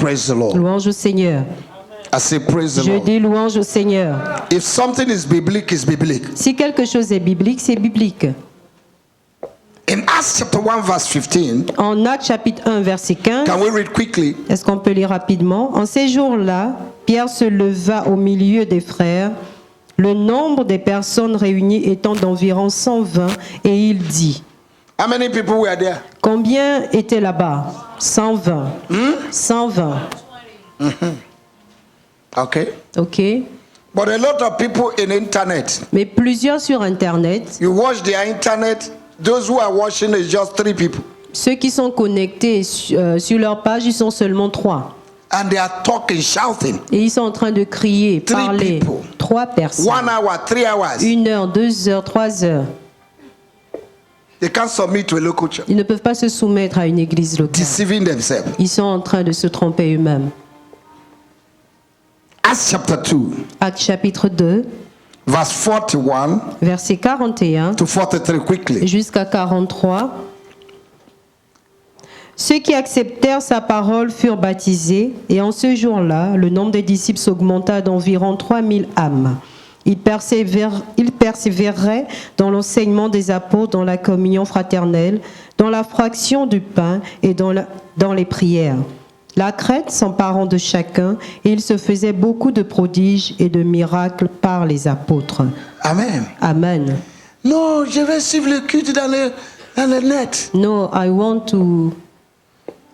praise the Lord. Louange au Seigneur. I say praise the Je Lord. dis louange au Seigneur. If something is biblical, it's biblical. Si quelque chose est biblique, c'est biblique. In Acts chapter 1 verse 15, En Actes chapitre 1 verset 15, can we read quickly? est-ce qu'on peut lire rapidement? En ces jours-là, Pierre se leva au milieu des frères, le nombre des personnes réunies étant d'environ 120, et il dit, How many people were there? combien étaient là-bas? 120. 120. Okay. Ok. But a lot of people in internet. Mais plusieurs sur Internet, You watch their internet, those who are watching is just 3 people. ceux qui sont connectés sur leur page, ils sont seulement 3. And they are talking, shouting. Et ils sont en train de crier, Three parler. people. 3 personnes. 1 hour, 3 hours. 1 heure, 2 heures, 3 heures. They can't submit to a local church. Ils ne peuvent pas se soumettre à une église locale. Deceiving themselves. Ils sont en train de se tromper eux-mêmes. Acts chapter 2, Actes chapitre 2, verse 41 verset 41 to 43 quickly. jusqu'à 43. Ceux qui acceptèrent sa parole furent baptisés, et en ce jour-là, le nombre des disciples s'augmenta d'environ 3000 âmes. Ils persévéraient dans l'enseignement des apôtres, dans la communion fraternelle, dans la fraction du pain et dans les prières. La crainte s'emparant de chacun, et il se faisait beaucoup de prodiges et de miracles par les apôtres. Amen. Amen. Non, je vais suivre le culte dans le net. No, I want to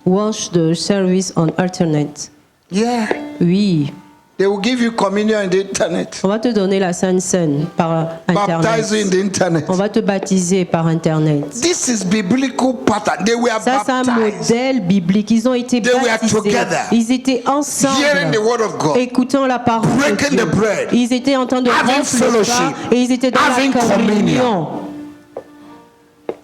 watch the service on internet. Yeah. Oui, They will give you communion in the internet. on va te donner la Sainte Seine par Baptize you in internet. the internet. On va te baptiser par internet. This is biblical pattern. They were Ça, c'est un baptized. modèle biblique. Ils ont été They were baptisés. together. Ils étaient ensemble, Hearing the word of God. écoutant la parole de Breaking Dieu. the bread. Ils étaient en train de Having rompre le pain fellowship. et ils étaient dans Having la communion. communion.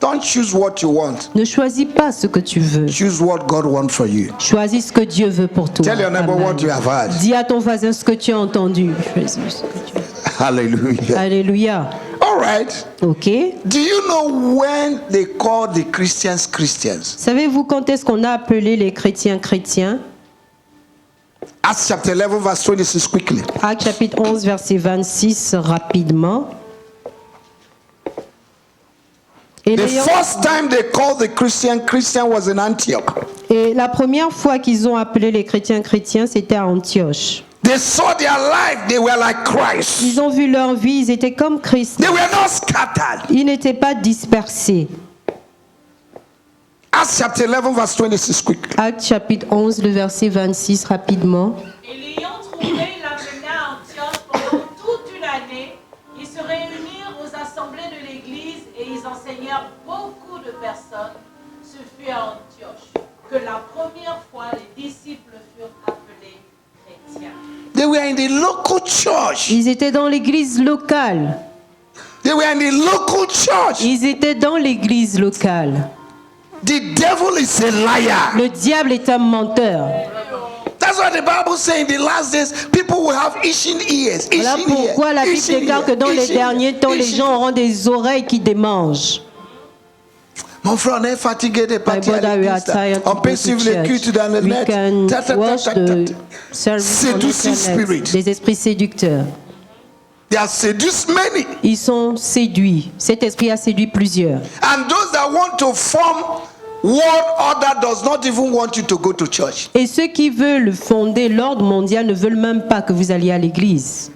Don't choose what you want. Ne choisis pas ce que tu veux. Choose what God wants for you. Choisis ce que Dieu veut pour toi. Tell your neighbor Amen. what you have heard. Dis à ton voisin ce que tu as entendu. Choisis ce que tu veux. Hallelujah. Alléluia. All right. Ok. Do you know when they call the Christians Christians? Savez-vous quand est-ce qu'on a appelé les chrétiens chrétiens? Acts chapter 11 verse 26 quickly. Actes chapitre 11 verset 26 rapidement. Et, The l'ayant- first time they called the Christian was in Antioch. et la première fois qu'ils ont appelé les chrétiens chrétiens, c'était à Antioche. They saw their life, they were like Christ. Ils ont vu leur vie, ils étaient comme Christ. They were not scattered. Ils n'étaient pas dispersés. Acts chapter 11 verse 26 quickly. Actes chapitre 11, le verset 26 rapidement. Et l'ayant trouvé, l'amena à Antioche pendant toute une année. Ils se réunirent aux assemblées de l'Église et ils enseignèrent beaucoup de personnes. Ce fut à Antioche que la première fois les disciples furent appelés chrétiens. They were in the local church. Ils étaient dans l'église locale. They were in the local church. Ils étaient dans l'église locale. The devil is a liar. Le diable est un menteur. That's what the Bible says in the last days. People will have itching ears. Voilà Itching ears, pourquoi la Bible itching déclare que ears, dans les itching derniers ears, temps, les itching gens ears. auront des oreilles qui démangent. Mon frère, on est fatigué de My partir à brother, we are l'église. tired On to peut go to suivre le culte church. dans le We net. can Ta, ta, ta, watch ta, ta, the ta. service on Seducing internet. spirit. Des esprits séducteurs. They have seduced many. Ils sont séduits. Cet esprit a séduit plusieurs. And those that want to form world order does not even want you to go to church. Et ceux qui veulent fonder l'ordre mondial ne veulent même pas que vous alliez à l'église.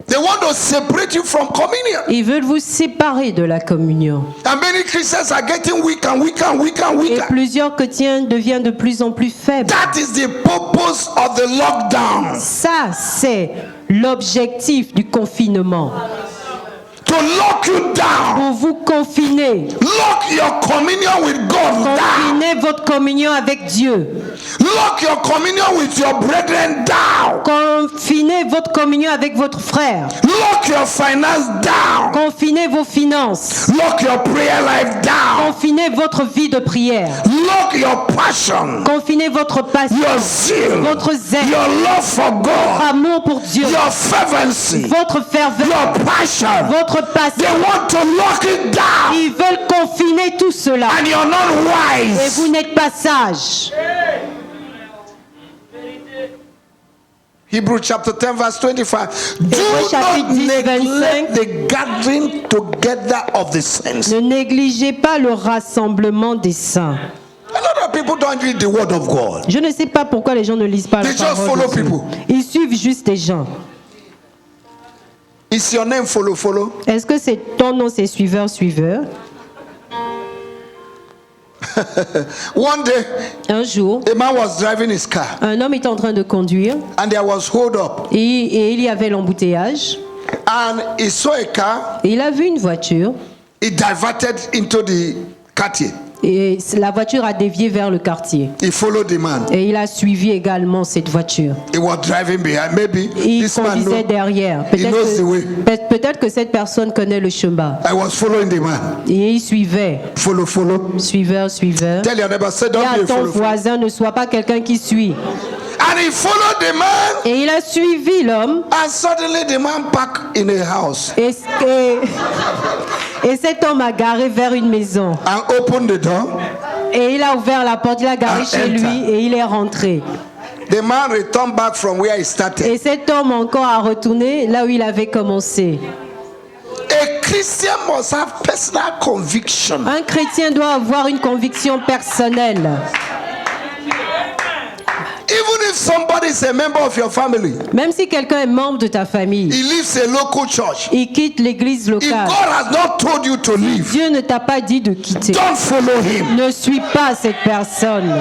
They want to separate you from communion. Ils veulent vous séparer de la communion. And many Christians are getting weaker and weaker and weaker and Et weaker. plusieurs chrétiens deviennent de plus en plus faibles. That is the purpose of the lockdown. Ça, c'est l'objectif du confinement. To lock you down. Pour vous confiner. Lock your communion with God down. Confinez votre communion avec Dieu. Lock your communion with your brethren down. Confinez votre communion avec votre frère. Lock your finance down. Confinez vos finances. Lock your prayer life down. Confinez votre vie de prière. Lock your passion. Confinez votre passion. Your zeal. Votre zèle. Your love for God. Amour pour Dieu. Your fervency. Votre ferveur. Your passion. Votre They passion. want to lock it down. Ils veulent confiner tout cela. And you're not Et wise. vous n'êtes pas sage. Hebrews chapter 10 verse 25. Do chapitre not 10, neglect the gathering together of the saints. Ne négligez pas le rassemblement des saints. A lot of people don't read the word of God. Je ne sais pas pourquoi les gens ne lisent pas la They just parole follow de Dieu. people. Ils suivent juste des gens. Is your name follow? Est-ce que c'est ton nom, c'est suiveur? One day, Un jour, a man was driving his car un homme était en train de conduire and there was hold up. et il y avait l'embouteillage. And he saw a car, Et il a vu une voiture he diverted into the quartier. et la voiture a dévié vers le quartier. He followed the man. Et il a suivi également cette voiture. He was driving behind. Maybe Il this man conduisait know. derrière. He knows the way. Peut-être que cette personne connaît le chemin. I was following the man. Et il suivait. Follow. Suiveur. Tell your neighbor, say Et don't à be a ton follow. voisin, ne sois pas quelqu'un qui suit. And he followed the man, Et il a suivi l'homme. and suddenly the man parked in a house Et cet homme a garé vers une maison. and opened the door. Et il a ouvert la porte, il a garé And chez enter. lui et il est rentré. The man returned back from where he started. Et cet homme encore a retourné là où il avait commencé. A Christian must have personal conviction. Un chrétien doit avoir une conviction personnelle. Even if somebody is a member of your family, Même si quelqu'un est membre de ta famille, he leaves a local church. il quitte l'église If locale. God has not told you to leave, Dieu ne t'a pas dit de quitter. don't follow him. Ne suis pas cette personne.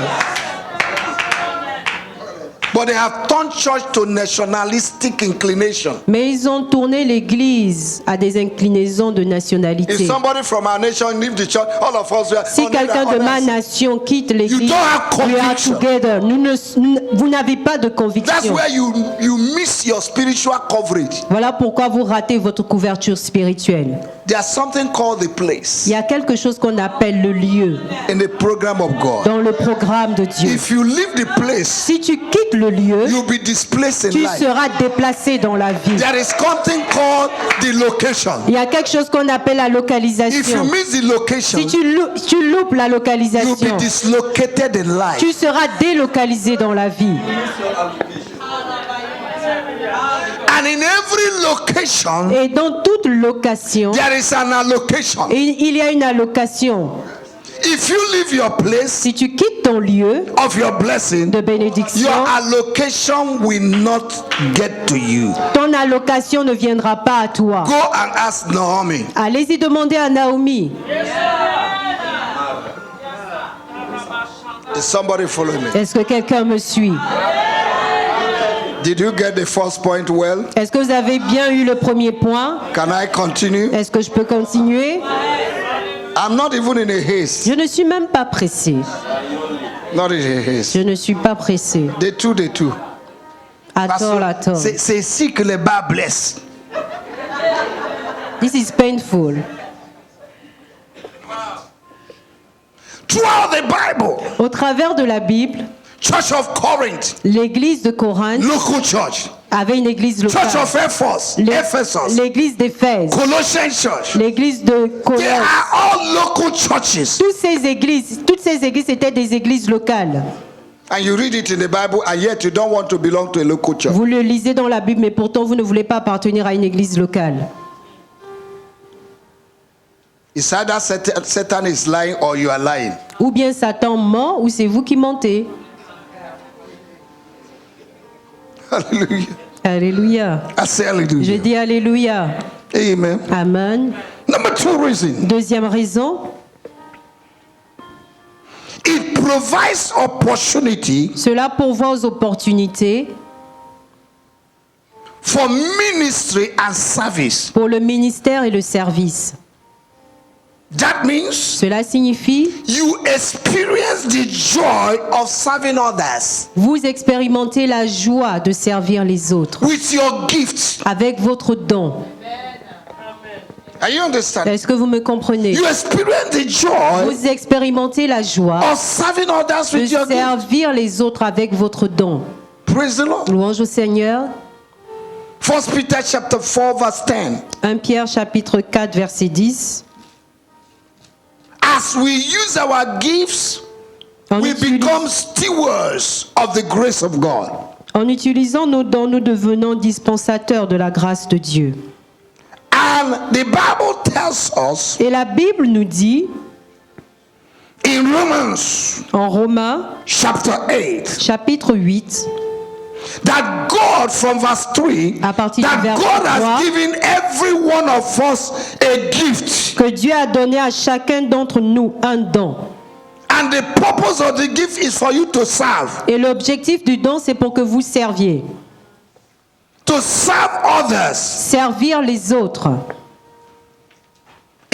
But they have turned church to nationalistic inclination. Mais ils ont tourné l'église à des inclinaisons de nationalité. If somebody from our nation leave the church, all of us were Si quelqu'un de ma nation quitte l'église, You don't have we are conviction. together. Vous n'avez pas de That's conviction. where you miss your spiritual coverage. Voilà pourquoi vous ratez votre couverture spirituelle. There's something called the place Il y a quelque chose qu'on appelle le lieu in the program of God. dans le programme de Dieu. If you leave the place, Si tu quittes le lieu, you'll be displaced in tu life. seras déplacé dans la vie. There is something called the location. Il y a quelque chose qu'on appelle la If you localisation. miss the location, Si tu loupes la you'll localisation, be dislocated in life. tu seras délocalisé dans la vie. And in every location, Et dans toute location, there is an allocation. il y a une allocation. If you leave your place Si tu quittes ton lieu of your blessing, de bénédiction, your allocation will not get to you. ton allocation ne viendra pas à toi. Go and ask Naomi. Allez-y demander à Naomi. Is somebody follow me? Est-ce que quelqu'un me suit? Did you get the first point well? Est-ce que vous avez bien eu le premier point? Can I continue? Est-ce que je peux continuer? I'm not even in a haste. Je ne suis même pas pressé. Not in a haste. Je ne suis pas pressé. Day two. Attends. C'est ici que les bas blessent. This is painful. Throughout the Bible, Au travers de la Bible, Church of Corinth, l'église de Corinthe local church, avait une église Church locale. of Ephesus, L'église d'Éphèse, Colossian Church, l'église de they Colosse. are all local churches. Toutes ces églises étaient des églises locales. And you read it in the Bible, and yet you don't want to belong to a local church. Vous le lisez dans la Bible, mais pourtant vous ne voulez pas appartenir à une église locale. It's either Satan is lying or you are lying. Ou bien Satan ment, ou c'est vous qui mentez. Hallelujah. Alléluia. I say Je hallelujah. dis Alléluia. Amen. Amen. Number two reason, Deuxième raison, it provides opportunity cela pourvoit aux opportunités for ministry and service. pour le ministère et le service. That means Cela signifie you experience the joy of serving others vous expérimentez la joie de servir les autres with your gifts. avec votre don. Are you understand? Est-ce que vous me comprenez? You experience the joy Vous expérimentez la joie of serving others de with your gifts. servir les autres avec votre don. Praise the Lord. Louange au Seigneur. 1 Peter chapter 4 verse 10. 1 Pierre chapitre 4 verset 10. As we use our gifts, En, we utilis- become stewards of the grace of God. En utilisant nos dons, nous devenons dispensateurs de la grâce de Dieu. And the Bible tells us Et la Bible nous dit, in Romans en Romains, chapter 8, chapitre 8, that God, from verse 3, à partir that du verset God 3, has given every one of us a gift. que Dieu a donné à chacun d'entre nous un don. And the purpose of the gift is for you to serve. Et l'objectif du don, c'est pour que vous serviez. To serve others. Servir les autres.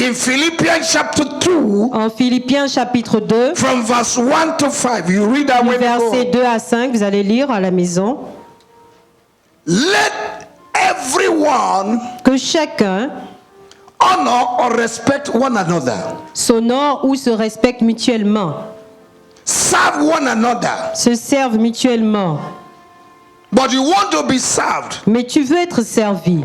In Philippians chapter 2, En Philippiens chapitre 2, from verse 1 to 5, you read that du when you verset go. 2 à 5, vous allez lire à la maison, Let everyone que chacun honor or respect one another. s'honore ou se respecte mutuellement, Serve one another. se serve mutuellement. But you want to be served. Mais tu veux être servi.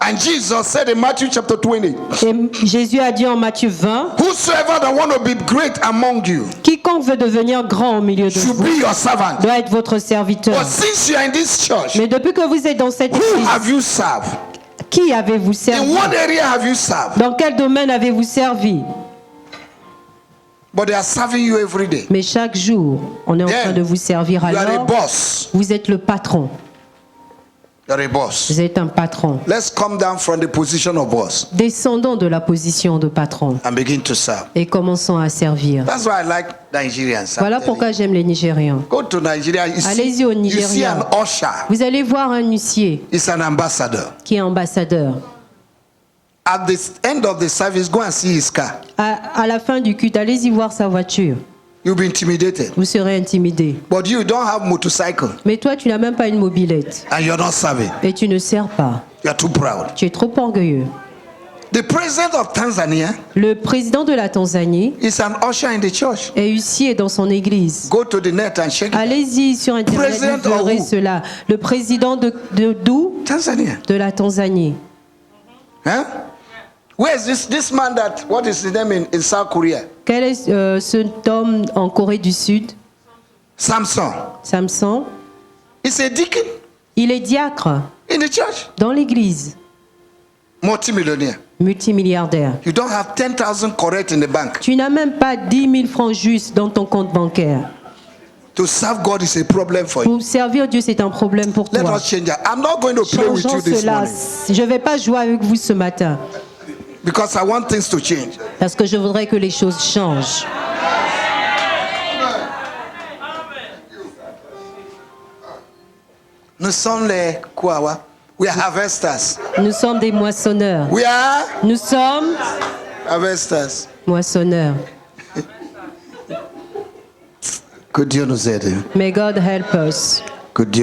And Jesus said in Matthew chapter 20, Et Jésus a dit en Matthieu 20, whosoever that want to be great among you quiconque veut devenir grand au milieu de should vous be your servant. doit être votre serviteur. But since you are in this church, Mais depuis que vous êtes dans cette who église, have you served? qui avez-vous In servi? what area have you served? Dans quel domaine avez-vous servi? But they are serving you every day. Mais chaque jour, on est en train de vous servir. You are a Alors, boss. vous êtes le patron. You are a boss. Vous êtes un patron. Let's come down from the position of boss Descendons de la position de patron and begin to serve. et commençons à servir. That's why I like Nigerians. I'm Voilà telling pourquoi j'aime les Nigérians. you. Go to Nigeria. Allez-y au You see Nigeria. an usher. Vous allez voir un huissier It's an ambassador. qui est ambassadeur. At the end of the service, go and see his car. À la fin du culte, allez-y voir sa voiture. You'll be intimidated. Vous serez intimidé. But you don't have motorcycle Mais toi, tu n'as même pas une mobilette and you're not serving. et tu ne sers pas. You're too proud. Tu es trop orgueilleux. The president of Tanzania Le président de la Tanzanie is an usher in the church. est huissier dans son église. Go to the net and check it. Allez-y sur Internet, President vous verrez of who? cela. Le président d'où? Tanzania. De la Tanzanie. Huh? Where is this man that, what is his name in South Korea? Quel est cet homme en Corée du Sud? Samson. Samson. He's a deacon Il est diacre in the church. dans l'église. Multimillionaire. Multimilliardaire. You don't have 10,000 correct in the bank. Tu n'as même pas 10 000 francs justes dans ton compte bancaire. To serve God is a problem for you. Pour servir Dieu, c'est un problème pour Let toi. us change that. I'm not going to play with Changeons you this cela. morning Je ne vais pas jouer avec vous ce matin because I want things to change. parce que je voudrais que les choses changent. Nous sommes les quoi? We are harvesters. Nous sommes des moissonneurs. We are Nous sommes harvesters. moissonneurs. Que Dieu nous aide. May God help us. Que Dieu